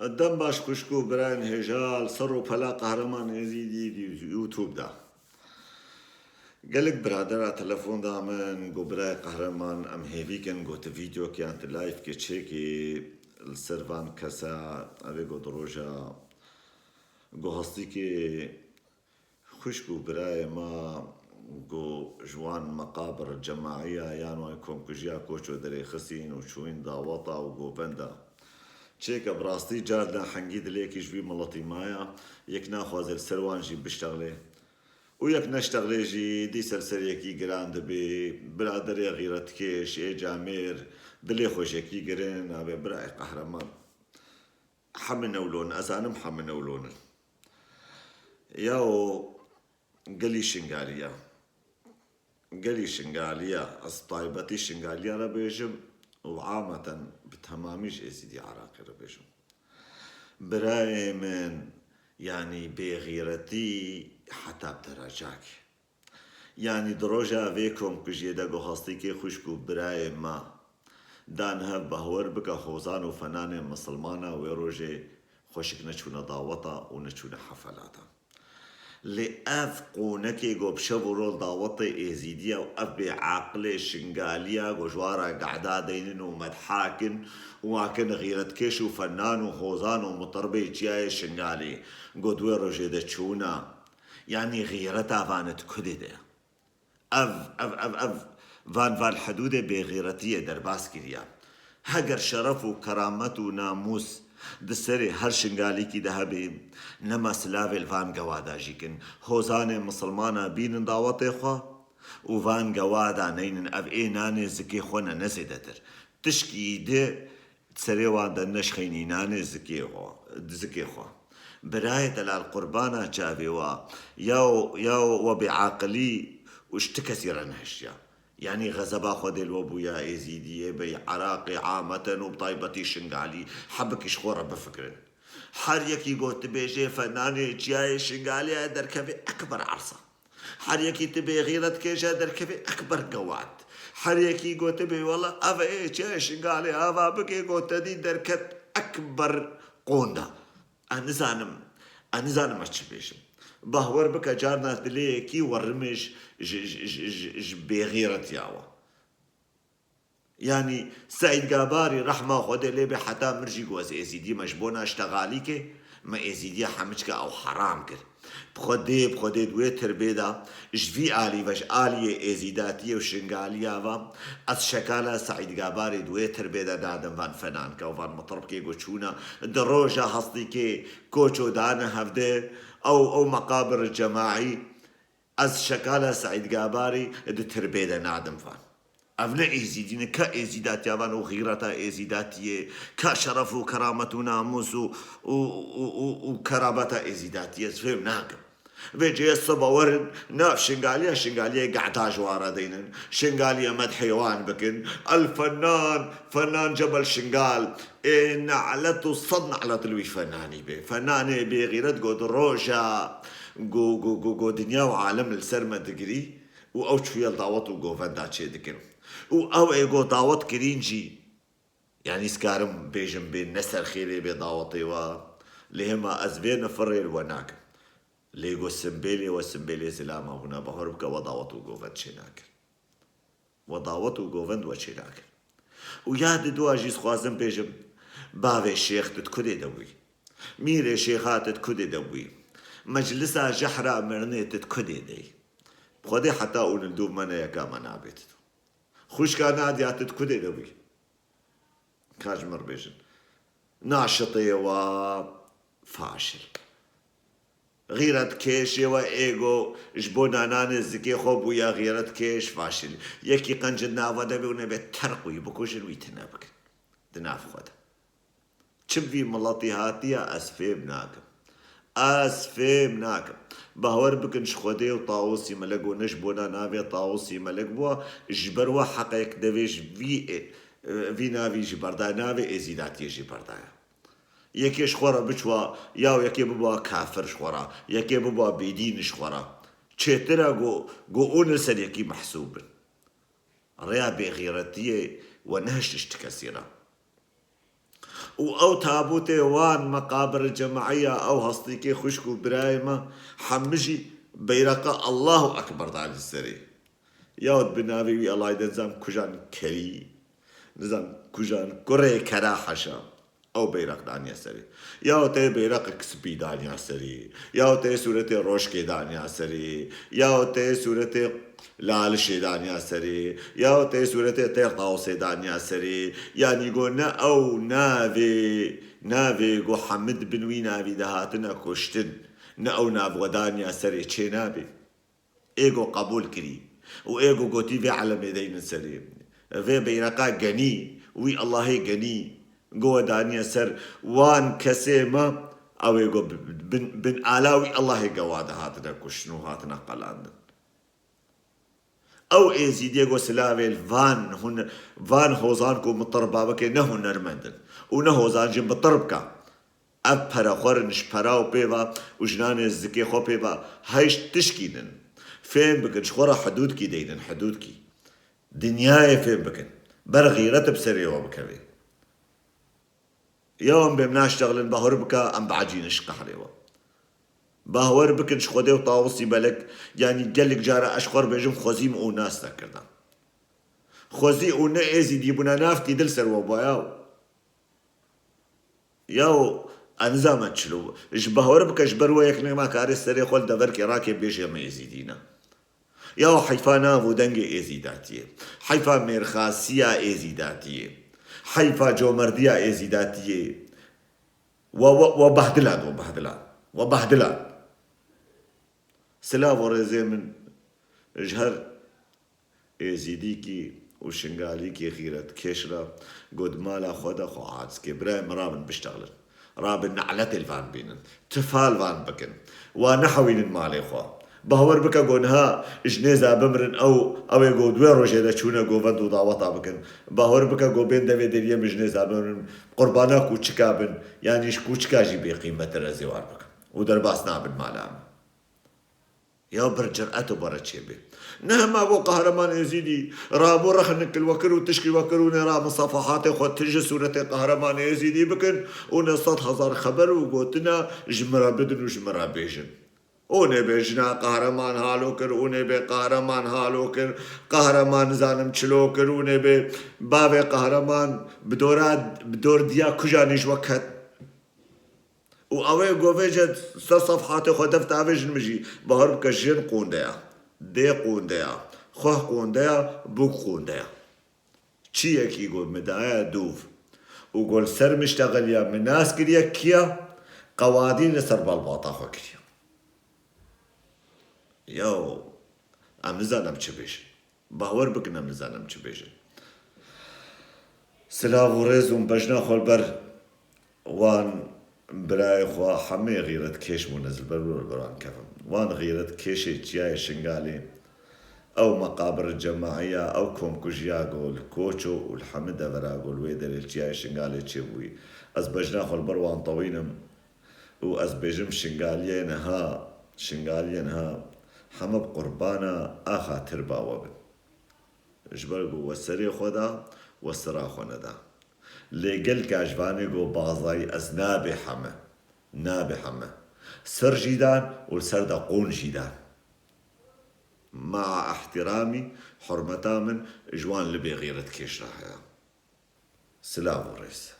الدم باش كشكو براين هجال صروا فلا قهرمان يزيد يوتيوب دا قالك برادر تلفون دا من قو براي قهرمان ام هيفيكن قو فيديو كانت لايف كي تشيكي السيرفان كسا ابي قو دروجا قو هستي كي خشكو براي ما قو جوان مقابر الجماعية يانو يكون كجيا كوشو دري خسين وشوين داوطا وقو بندا چێکە بڕاستی جاردا حەنگی دلێکیش وی مڵەتی مایە یەک ناخوازێت سەروانژی بشتەغلێ و یەک نەشتەغلێژی دی سەرسەرێکی گران دەبێ برادرێ غیرەتکێش ئێجامێر دلێ خۆشێکی گرن نابێ برای قەهرەمان حەمنەولۆن ئەزانم حەمنەولۆنن یاو گەلی شنگالیە ئەس تایبەتی شنگالیە رە بێژم وعامة بتماميش ازيدي عراقي ربيشم براي من يعني بغيرتي حتى بدرجاك يعني دروجا فيكم كجيدا قو هاستيكي خوشكو براي ما دانها بهور بكا خوزان وفنان مسلمانا ويروجي خوشك نچونا داوطا ونچونا حفلاتا لأف قونكي قو بشبو رول داوطي ازيديا وأف بعقل شنغاليا قو جوارا قعدا دينن ومدحاكن وماكن غيرت كيش وفنان وخوزان ومطربي جياي شنغالي قو دوي روجي دا تشونا يعني غيرتا فانت كدده أف فان حدودة بغيرتية درباس كريا هجر شرف وكرامت وناموس دسري هر شنگاليكي دهبي نما سلاوي فان قوادا جيكن هوزان مسلمانا بين داوطي خوا وفان قوادا نين اف اي ناني زكي خونا نزيدتر تشكي دي تسري وادا نشخيني ناني زكي خوا براية دلال قربانا جابي ياو وبعاقلي واشتكسيرا نهشيا يعني غزبا خود الوبويا ايزيدية بي عراقي عامة وبطيبتي شنغالي حبك شخورة بفكرن حر يكي قوت بيجي فناني جياي شنغالي دركبي اكبر عرصة حر يكي تبي غيرت كيجا دركبي اكبر قوات حر يكي قوت بي والله افا ايه جياي شنغالي افا بكي قوت دي دركت اكبر قوندا انا زانم اتشبيشم بهور بك جارنا دلي كي ورمش بغيرت ياوا يعني سعيد قاباري رحمة خود لي حتى مرجي قوز ازيدي مجبونا اشتغالي ما ازيدي حمجك او حرام كر بخدي دوي تربيدا جفي آلي وش آلي ازيداتي وشنغاليا و از شكالا سعيد قاباري دوي تربيدا دادم وان فنان كا وان مطرب كي قوشونا دروجة هصدي كي كوچو دانا هفده او مقابر الجماعي از شكالا سعيد قاباري دو تربيدا نادم فان أبناء إزيدين كإزيدات يابان وغيرتا إزيداتية كشرف وكرامة وناموس وكرامة إزيداتية فهم ناقم بيجي الصبا ورد ناف شنغالية قعدا جوارا دينن شنغالية مدحيوان بكن الفنان فنان جبل شنغال نعلته صد نعلت الويش فناني بي فناني بي غيرت قود روجا قو دنيا وعالم السرمة دقري و شوية دعوت وقو فندا چه دكن او ايقو دعوت كرينجي يعني سكارم بيجم بين نسر خيري بدعوتي و لهما ازبين فرير وناك ليقو السنبيلي سلامة هنا بهربك ودعوت وقو فند شناك ودعوت وقو فند وشناك وياد دوا جيس خوازم بيجم باوي الشيخ تتكدي دوي ميري شيخات تتكدي دوي مجلسة جحرة مرني تتكدي دي خودي حتى اون الدوب منا يكا منابت خوش كان نادي تتكدي دوي كاجمر بيجن ناشطي وفاشل غيرت كيش وايجو جبونا نان زكي خوب ويا غيرت كيش فاشل يكي قنجنا ودبي ونبي ترقوي بكوش الويتنابك دناف خود تشبي ملطي هاتيا اسفي بناكم بهور بكنش خودي وطاوسي ملقو نجبونا نافي طاوسي ملقبوا جبروا حقيق دفيش في نافي جبردا نافي ازيداتي جبردا يكيش خورا بچوا ياو يكي ببوا كافر شخورا يكي ببوا بيدين شخورا چترا go اون سريكي محسوب ريا بغيرتيه ونهش اشتكسيرا وأو تابوتي وان مقابر الجماعية أو هصتيكي خشكو برايمة حمجي بيرقى الله أكبر دار السري ياود بناوي الله يدنزام كجان كري نزام كجان كوري كرا حشا أو بيرق دانيا سري ياو تي بيرق كسبي دانيا سري ياو تي سورة روشكي دانيا سري ياو تي سورة لالشي دانيا سري ياو تي سورة تير طاوسي دانيا سري يعني قلنا أو نافي قو حمد بنوي نافي دهاتنا كشتن نأو ناف ودانيا سري چه نابي ايغو قبول كري و ايغو قوتي في على ميدين سري في بيرقا غني وي الله غني قوة دانيا سر وان كسيما او ايغو بن آلاوي الله قواده هاتنا كشنو هاتنا قلاندن او ايزي ديغو سلاويل فان هوزانكو مطربابك نهو نرمندن ونهو زانجن بطربكا اب پرا خورنش پراو بيوا وجنان الزكي خو بيوا هايش تشكينن فين بكن شخورا حدود كي دينن حدود كي دنياي فين بكن برغي رتب سري وبكوي يوم بمناش تغلن بهور بكا ام بعجينش قحريوا باور بكن شخودي وطاوسي بلك يعني قالك جارة اشخور بيجم خوزيم او ناس تكردا خوزي او نايزي ديبونا نافتي دل سر وباياو ياو انزامت چلو اش باور بك اش برويك نما كاري سري خول دبرك راكي بيجي ما يزيدينا ياو حيفانا ودنگي ازيداتيه حيفا ميرخاسيا ازيداتيه حيفا جومرديا ازيداتيه وبهدلان سلاف ورزي من جهر ازيديكي وشنغاليكي غيرت كشرة قد مالا خدا خو عادسكي برايم رابن بشتغلن رابن نعلت الفان بينن تفال فان بكن ونحوين المالي خوا بهور بكا قونها جنيزة بمرن او يقو دوين روشي دا چونا قو فندو دعوطا بكن بهور بكا قو بين دوي دريم جنيزة بمرن قربانا كوچكا بن يعني كوچكا جي بي قيمة الرزيوار بكن ودرباس نابن مالام يا برجرأت وبرتشي بي نهما بو قهرمان يزيدي رابو رخنك الوكر وتشكي وكروني رام صفحات خود تجي سورة قهرمان يزيدي بكن ونصد هزار خبر وقوتنا جمرا بدن وجمرا بيجن اونه بيجنا قهرمان هالوكر اونه بي قهرمان هالوكر قهرمان زانم چلوكر اونه بي باوي قهرمان بدور ديا كجانيش وقت و اوه گوه جد سه صفحات خود دفت آویجن مجی بهار بکا جن قونده یا دی قونده یا خواه قونده یا بوک قونده یا چیه کی گو مدایا دوف و گل سر مشتغل یا مناس کریا کیا قوادين لسر بالباطا خو کریا یو ام نزانم چه بیشن باور بکن ام نزانم چه بیشن سلاف و رزم بجنا خول بر وان براي خوا حمي غيرت كيش منزل برور بران كفم وان غيرت كيش جاي شنغالي او مقابر الجماعية او كوم كوجيا قول كوچو والحمدة برا قول ويدر الجاي شنغالي تشيبوي از بجنا خول بروان طوينم و از بجم شنغاليين ها حمب قربانا اخا تربا وبن جبرقو والسري خدا والسرا خوندا لقل كاجباني قو بازاي از نابي حمى سر جيدان والسر دا قون جيدان مع احترامي حرمتا من جوان لبي غيرت كيش راحيا سلام وريس